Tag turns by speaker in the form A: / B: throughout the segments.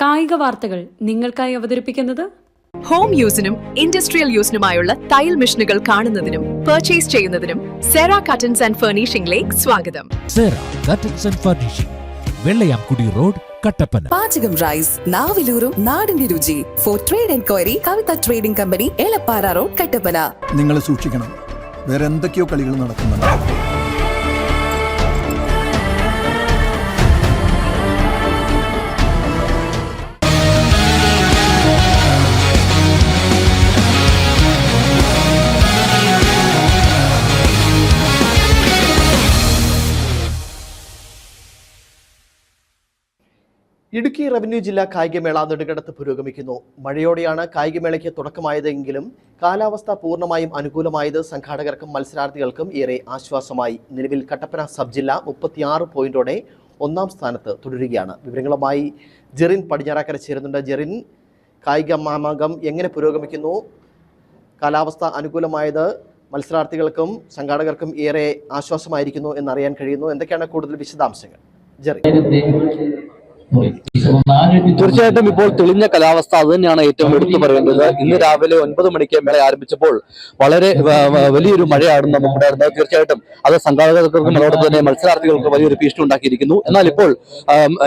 A: കായിക വാർത്തകൾ നിങ്ങൾക്കായി അവതരിപ്പിക്കുന്നത്
B: ഹോം യൂസിനും ഇൻഡസ്ട്രിയൽ യൂസിനുമായുള്ള തയ്യൽ മെഷീനുകൾ കാണുന്നതിനും പർച്ചേസ് ചെയ്യുന്നതിനും സെറ കട്ടൻസ് ആൻഡ് ഫർണിഷിംഗിലേക്ക് സ്വാഗതം.
C: സെറ curtains and furnishing, Vellayamkudi road, Kattappana.
D: Pachakam rice, നാവിലൂറും നാടിന്റെ രുചി. For trade enquiry, Kavitha trading company, Elappara road, Kattappana.
E: നിങ്ങൾ സൂക്ഷിക്കണം, വേറെ എന്തൊക്കെയോ കളികൾ നടക്കുന്നുണ്ട്.
F: ഇടുക്കി റവന്യൂ ജില്ലാ കായികമേള നെടുങ്കണ്ടത്ത് പുരോഗമിക്കുന്നു. മഴയോടെയാണ് കായികമേളയ്ക്ക് തുടക്കമായതെങ്കിലും കാലാവസ്ഥ പൂർണ്ണമായും അനുകൂലമായത് സംഘാടകർക്കും മത്സരാർത്ഥികൾക്കും ഏറെ ആശ്വാസമായി. നിലവിൽ കട്ടപ്പന സബ് ജില്ല 36 പോയിന്റോടെ ഒന്നാം സ്ഥാനത്ത് തുടരുകയാണ്. വിവരങ്ങളുമായി ജെറിൻ പടിഞ്ഞാറക്കര ചേരുന്നുണ്ട്. ജെറിൻ, കായിക മാമാങ്കം എങ്ങനെ പുരോഗമിക്കുന്നു? കാലാവസ്ഥ അനുകൂലമായത് മത്സരാർത്ഥികൾക്കും സംഘാടകർക്കും ഏറെ ആശ്വാസമായിരിക്കുന്നു എന്നറിയാൻ കഴിയുന്നു. എന്തൊക്കെയാണ് കൂടുതൽ വിശദാംശങ്ങൾ, ജെറിൻ?
G: തീർച്ചയായിട്ടും ഇപ്പോൾ തെളിഞ്ഞ കാലാവസ്ഥ അത് തന്നെയാണ് ഏറ്റവും എടുത്തു പറയേണ്ടത്. ഇന്ന് രാവിലെ 9 മണിക്ക് മേള ആരംഭിച്ചപ്പോൾ വളരെ വലിയൊരു മഴയാണ് നമുക്കുണ്ടായിരുന്നത്. തീർച്ചയായിട്ടും അത് സംഘാടകർക്കും അതോടൊപ്പം തന്നെ മത്സരാർത്ഥികൾക്ക് വലിയൊരു ഭീഷണി ഉണ്ടാക്കിയിരിക്കുന്നു. എന്നാൽ ഇപ്പോൾ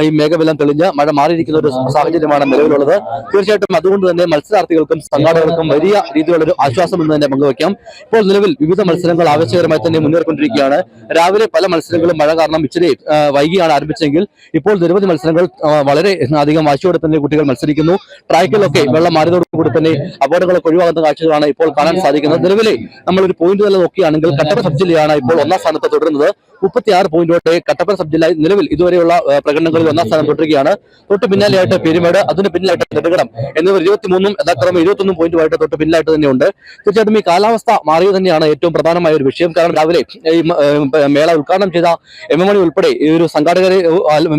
G: ഈ മേഘമെല്ലാം തെളിഞ്ഞ് മഴ മാറിയിരിക്കുന്ന ഒരു സാഹചര്യമാണ് നിലവിലുള്ളത്. തീർച്ചയായിട്ടും അതുകൊണ്ട് തന്നെ മത്സരാർത്ഥികൾക്കും സംഘാടകർക്കും വലിയ രീതിയിലുള്ളൊരു ആശ്വാസം എന്ന് തന്നെ പങ്കുവയ്ക്കാം. ഇപ്പോൾ നിലവിൽ വിവിധ മത്സരങ്ങൾ ആവശ്യകരമായി തന്നെ മുന്നേറിക്കൊണ്ടിരിക്കുകയാണ്. രാവിലെ പല മത്സരങ്ങളും മഴ കാരണം ഇച്ചിരി വൈകിയാണ് ആരംഭിച്ചെങ്കിൽ ഇപ്പോൾ നിരവധി മത്സരങ്ങൾ വളരെ അധികം വാശിയോടെ തന്നെ കുട്ടികൾ മത്സരിക്കുന്നു. ട്രാക്കിലൊക്കെ വെള്ളം മാറിയതോടുകൂടി തന്നെ അപകടങ്ങളൊക്കെ ഒഴിവാകുന്ന കാഴ്ചകളാണ് ഇപ്പോൾ കാണാൻ സാധിക്കുന്നത്. നിലവിലെ നമ്മളൊരു പോയിന്റ് തന്നെ നോക്കുകയാണെങ്കിൽ കട്ടപ്പന സബ് ജില്ലയാണ് ഇപ്പോൾ ഒന്നാം സ്ഥാനത്ത് തുടരുന്നത്. 36 പോയിന്റോടെ കട്ടപ്പന സബ് ജില്ല നിലവിൽ ഇതുവരെയുള്ള പ്രകടനങ്ങളിൽ ഒന്നാം സ്ഥാനം തുടരുകയാണ്. തൊട്ട് പിന്നാലെയായിട്ട് പെരുമേട്, അതിന് പിന്നിലായിട്ട് നെടുങ്കണ്ടം എന്നിവർ 23 യഥാക്രമം 21 പോയിന്റുമായിട്ട് തൊട്ട് പിന്നിലായിട്ട് തന്നെയുണ്ട്. തീർച്ചയായിട്ടും ഈ കാലാവസ്ഥ മാറിയത് തന്നെയാണ് ഏറ്റവും പ്രധാനമായ ഒരു വിഷയം. കാരണം രാവിലെ ഈ മേള ഉദ്ഘാടനം ചെയ്ത MMMണി ഉൾപ്പെടെ ഈ ഒരു സംഘാടകരെ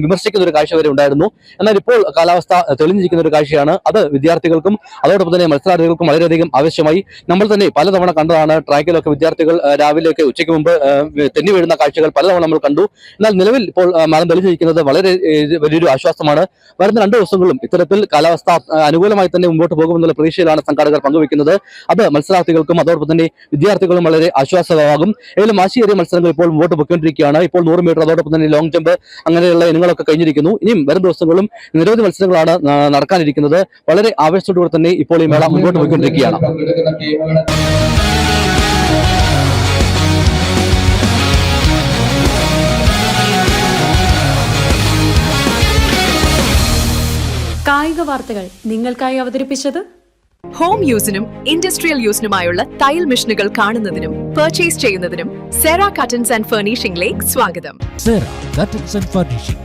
G: വിമർശിക്കുന്ന ഒരു കാഴ്ച വരെ ഉണ്ടായിരുന്നു. എന്നാൽ ഇപ്പോൾ കാലാവസ്ഥ തെളിഞ്ഞിരിക്കുന്ന ഒരു കാഴ്ചയാണ്. അത് വിദ്യാർത്ഥികൾക്കും അതോടൊപ്പം തന്നെ മത്സരാർത്ഥികൾക്കും വളരെയധികം ആവശ്യമായി. നമ്മൾ തന്നെ പലതവണ കണ്ടതാണ്. ട്രാക്കിലൊക്കെ വിദ്യാർത്ഥികൾ രാവിലെയൊക്കെ ഉച്ചയ്ക്ക് മുമ്പ് തെന്നി വീഴുന്ന കാഴ്ചകൾ പലതവണ നമ്മൾ കണ്ടു. എന്നാൽ നിലവിൽ ഇപ്പോൾ മരം തെളിഞ്ഞിരിക്കുന്നത് വളരെ വലിയൊരു ആശ്വാസമാണ്. വരുന്ന 2 ദിവസങ്ങളും ഇത്തരത്തിൽ കാലാവസ്ഥ അനുകൂലമായി തന്നെ മുമ്പോട്ട് പോകുമെന്നുള്ള പ്രതീക്ഷയിലാണ് സംഘാടകർ പങ്കുവെക്കുന്നത്. അത് മത്സരാർത്ഥികൾക്കും അതോടൊപ്പം തന്നെ വിദ്യാർത്ഥികളും വളരെ ആശ്വാസമാകും. ഏതായാലും വാശിയേറിയ മത്സരങ്ങൾ ഇപ്പോൾ മുമ്പോട്ട് പോയിക്കൊണ്ടിരിക്കുകയാണ്. ഇപ്പോൾ 100 മീറ്റർ അതോടൊപ്പം തന്നെ ലോങ് ജമ്പ് അങ്ങനെയുള്ള ഇനങ്ങളൊക്കെ കഴിഞ്ഞിരിക്കുന്നു. ഇനിയും വരും ദിവസങ്ങളും നിരവധി മത്സരങ്ങളാണ് നടക്കാനിരിക്കുന്നത്. വളരെ ആവേശത്തോടുകൂടി തന്നെ ഇപ്പോൾ ഈ മേള മുമ്പോട്ട് പോയിക്കൊണ്ടിരിക്കുകയാണ്.
A: കായിക വാർത്തകൾ നിങ്ങൾക്കായി അവതരിപ്പിച്ചത്
B: ഹോം യൂസിനും ഇൻഡസ്ട്രിയൽ യൂസിനുമായുള്ള തയ്യൽ മെഷീനുകൾ കാണുന്നതിനും പർച്ചേസ് ചെയ്യുന്നതിനും സെറ കട്ടൻസ് ആൻഡ് ഫർണിഷിംഗിലേക്ക് സ്വാഗതം.
C: സെറ curtains and furnishing,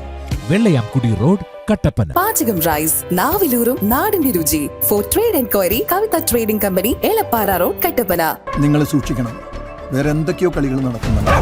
C: Vellayamkudi road, Kattappana.
D: Pachakam rice, നാവിലൂറും നാടിന്റെ രുചി. For trade enquiry, Kavitha trading company, Elappara road, Kattappana.
E: നിങ്ങൾ സൂക്ഷിക്കണം, വേറെ എന്തൊക്കെയോ കളികൾ നടക്കുന്നുണ്ട്.